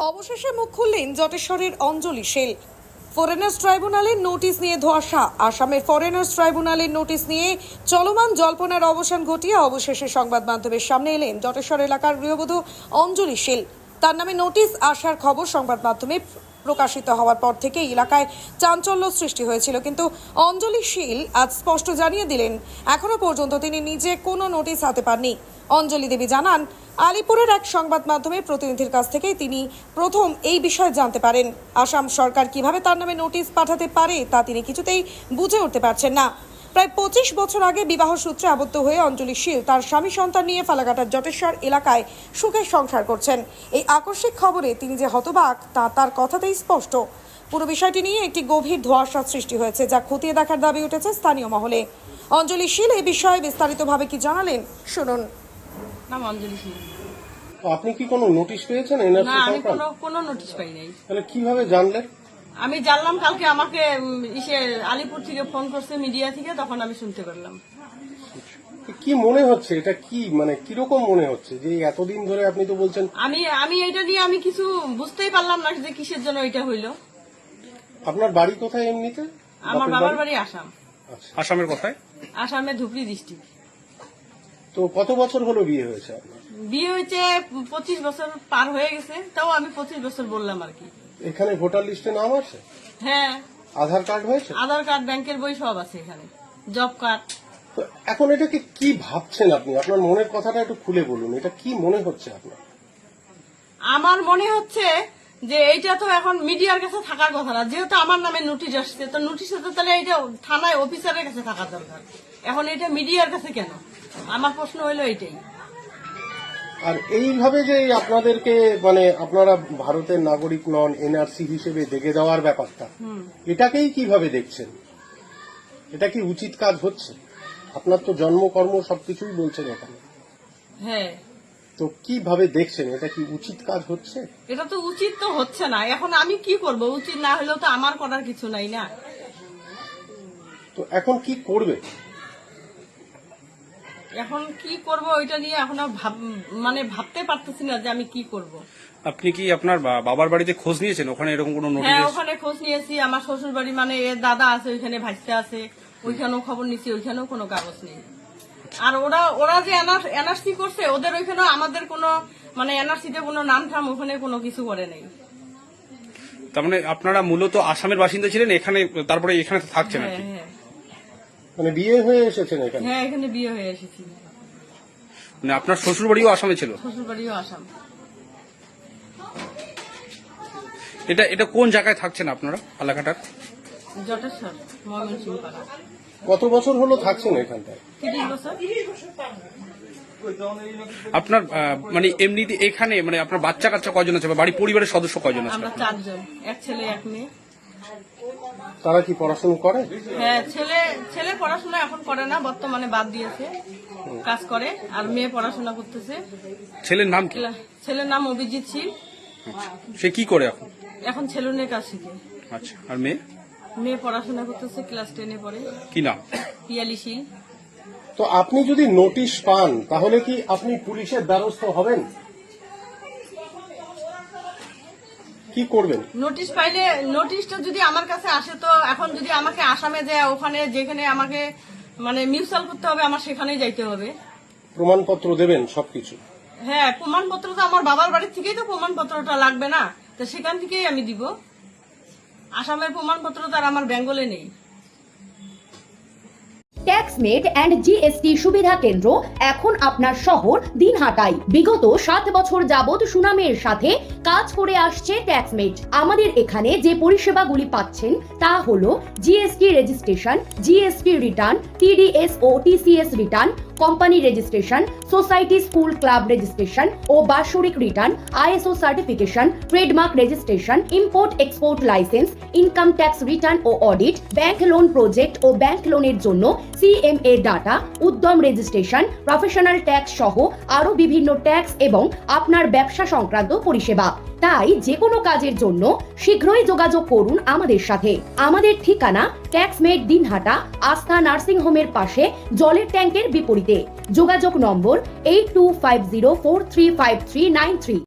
অবশেষে মুখ খুললেন জটেশ্বরের অঞ্জলি শীল। ফরেনার্স ট্রাইব্যুনালের নোটিশ নিয়ে ধোঁয়াশা। আসামের ফরেনার্স ট্রাইব্যুনালের নোটিশ নিয়ে চলমান জল্পনার অবসান ঘটিয়ে অবশেষে সংবাদ মাধ্যমের সামনে এলেন জটেশ্বর এলাকার গৃহবধূ অঞ্জলি শীল। তার নামে নোটিশ আসার খবর সংবাদ মাধ্যমে প্রকাশিত হওয়ার পর থেকে এলাকায় চাঞ্চল্য সৃষ্টি হয়েছিল, কিন্তু অঞ্জলি শীল আজ স্পষ্ট জানিয়ে দিলেন এখনো পর্যন্ত তিনি নিজে কোনো নোটিশ হাতে পাননি। অঞ্জলি দেবী জানান, আলিপুরের এক সংবাদ মাধ্যমের প্রতিনিধির কাছ থেকে তিনি প্রথম এই বিষয়ে জানতে পারেন। আসাম সরকার কিভাবে তার নামে নোটিশ পাঠাতে পারে তা তিনি কিছুতেই বুঝে উঠতে পারছেন না। প্রায় 25 বছর আগে বিবাহ সূত্রে আবদ্ধ হয়ে অঞ্জলি শীল তার স্বামী সন্তান নিয়ে ফালাকাটার জটেশ্বর এলাকায় সুখের সংসার করছেন। এই আকস্মিক খবরে তিনি যে হতবাক তা তার কথাতেই স্পষ্ট। পুরো বিষয়টি নিয়ে একটি গভীর ধোঁয়াশা সৃষ্টি হয়েছে, যা খতিয়ে দেখার দাবি উঠেছে স্থানীয় মহলে। অঞ্জলি শীল এই বিষয়ে বিস্তারিতভাবে কি জানালেন শুনুন। নাম অঞ্জলি শীল। আপনি কি কোনো নোটিশ পেয়েছেন? না, আমি কোনো নোটিশ পাই নাই। তাহলে কিভাবে জানলেন? আমি জানলাম কালকে আমাকে আলিপুর থেকে ফোন করছে, মিডিয়া থেকে, তখন আমি শুনতে পারলাম। কি মনে হচ্ছে এটা? কি মানে কিরকম মনে হচ্ছে যে এতদিন ধরে আপনি তো বলছেন? আমি এটা নিয়ে আমি কিছু বুঝতেই পারলাম না যে কিসের জন্য এটা হইলো। আপনার বাড়ি কোথায় এমনিতে? আমার বাবার বাড়ি আসাম। আসামের কোথায়? আসামে ধুবড়ী ডিস্ট্রিক্ট। তো কত বছর হলো বিয়ে হয়েছে আপনার? বিয়ে হয়েছে 25 বছর পার হয়ে গেছে, তাও আমি 25 বছর বললাম আর কি। এখানে ভোটার লিস্টে নাম আছে? হ্যাঁ, আধার কার্ড হয়েছে? আধার কার্ড, ব্যাংকের বই সব আছে এখানে, জব কার্ড। তো এখন এটাকে কি ভাবছেন আপনি? আপনার মনের কথাটা একটু খুলে বলুন। এটা কি মনে হচ্ছে আপনার? আমার মনে হচ্ছে যে এইটা তো এখন মিডিয়ার কাছে থাকার কথা না, যেহেতু আমার নামে নোটিশ আসছে, তো নোটিশে তো তাহলে এইটা থানায় অফিসারের কাছে থাকা দরকার। এখন এটা মিডিয়ার কাছে কেন? আমার প্রশ্ন হইলো এইটাই। আর এইভাবে যে আপনাদেরকে মানে আপনারা ভারতের নাগরিক নন, এনআরসি হিসেবে দেখে দেওয়ার ব্যাপারটা, এটাকেই কিভাবে দেখছেন? এটা কি উচিত কাজ হচ্ছে? আপনার তো জন্মকর্ম সবকিছুই বলছেন এখানে। হ্যাঁ, তো কিভাবে দেখছেন? এটা কি উচিত কাজ হচ্ছে? এটা তো উচিত তো হচ্ছে না। এখন আমি কি করব? উচিত না হলেও তো আমার করার কিছু নাই না। তো এখন কি করবে? এখন কি করব ওইটা নিয়ে এখনো ভাবতে পারতেছি না যে আমি কি করব। আপনি কি আপনার বাবার বাড়িতে খোঁজ নিয়েছেন? ওখানে এরকম কোনো নোটিশ? হ্যাঁ, ওখানে খোঁজ নিয়েছি। আমার শ্বশুর বাড়ি মানে এর দাদা আছে ওইখানে, ভাইস্তা আছে ওইখানেও খবর নিছি, ওইখানেও কোনো কাগজ নেই। আর ওরা যে এনআরসি করছে, ওদের ওইখানেও আমাদের কোনো মানে এনআরসিতে কোনো নাম ঠাম ওখানে কোনো কিছু করে নেই। তার মানে আপনারা মূলত আসামের বাসিন্দা ছিলেন, এখানে তারপরে এখানে থাকছেন আর কি? হ্যাঁ, মানে বিয়ে হয়ে এসেছেন এখানে? হ্যাঁ, এখানে বিয়ে হয়ে এসেছি। মানে আপনার শ্বশুর বাড়িও আসামে ছিল? শ্বশুর বাড়িও আসাম। এটা কোন জায়গায় থাকছেন আপনারা ফালাকাটার? জটেশ্বর, ময়মনসিংহ পাড়া। কত বছর হলো থাকছেন এখানটায়? 30 বছর। আপনার মানে এমনিতে এখানে মানে আপনার বাচ্চা কাচ্চা কয়জন আছে, বা বাড়ি পরিবারের সদস্য কয়জন আছে? আমরা 4 জন, এক ছেলে এক মেয়ে। তারা কি পড়াশোনা করে? হ্যাঁ, ছেলে পড়াশোনা এখন করে না, বর্তমানে বাদ দিয়েছে, কাজ করে। আর মেয়ে পড়াশোনা করতেছে। ছেলের নাম কি? ছেলের নাম অভিজিৎ শীল। সে কি করে এখন? এখন সেলুনের কাজ শিখে। আচ্ছা, আর মেয়ে? মেয়ে পড়াশোনা করতেছে, ক্লাস 10-এ পড়ে। কি নাম? পিয়ালি শীল। তো আপনি যদি নোটিশ পান তাহলে কি আপনি পুলিশের দ্বারস্থ হবেন? কি করবেন? নোটিশ পাইলে, নোটিশটা যদি আমার কাছে আসে, তো এখন যদি আমাকে আসামে যায়, ওখানে যেখানে আমাকে মানে মিউচুয়াল করতে হবে, আমার সেখানেই যাইতে হবে। প্রমাণপত্র দেবেন সবকিছু? হ্যাঁ, প্রমাণপত্র তো আমার বাবার বাড়ি থেকেই তো প্রমাণপত্রটা লাগবে না, তো সেখান থেকেই আমি দিব। আসামের প্রমাণপত্র তো আর আমার বেঙ্গলে নেই। ট্যাক্সমেট অ্যান্ড জিএসটি সুবিধা কেন্দ্র এখন আপনার শহর দিনহাটায়। বিগত 7 বছর যাবৎ সুনামের সাথে কাজ করে আসছে ট্যাক্সমেট। আমাদের এখানে যে পরিষেবাগুলি পাচ্ছেন তা হলো GST registration, GST return, TDS ও TCS return, company registration, society school club registration ও বাৎসরিক return, ISO certification, trademark registration, import export licence, income tax return ও অডিট, ব্যাংক লোন প্রজেক্ট ও ব্যাংক লোনের জন্য CMA data, Udyam registration, professional tax সহ আরো বিভিন্ন ট্যাক্স এবং আপনার ব্যবসা সংক্রান্ত পরিষেবা। তাই যে কোনো কাজের জন্য শীঘ্রই যোগাযোগ করুন আমাদের সাথে। আমাদের ঠিকানা ট্যাক্সমেট দিনহাটা, আস্থা নার্সিং হোমের পাশে, জলের ট্যাঙ্কের বিপরীতে। যোগাযোগ নম্বর 8250435393।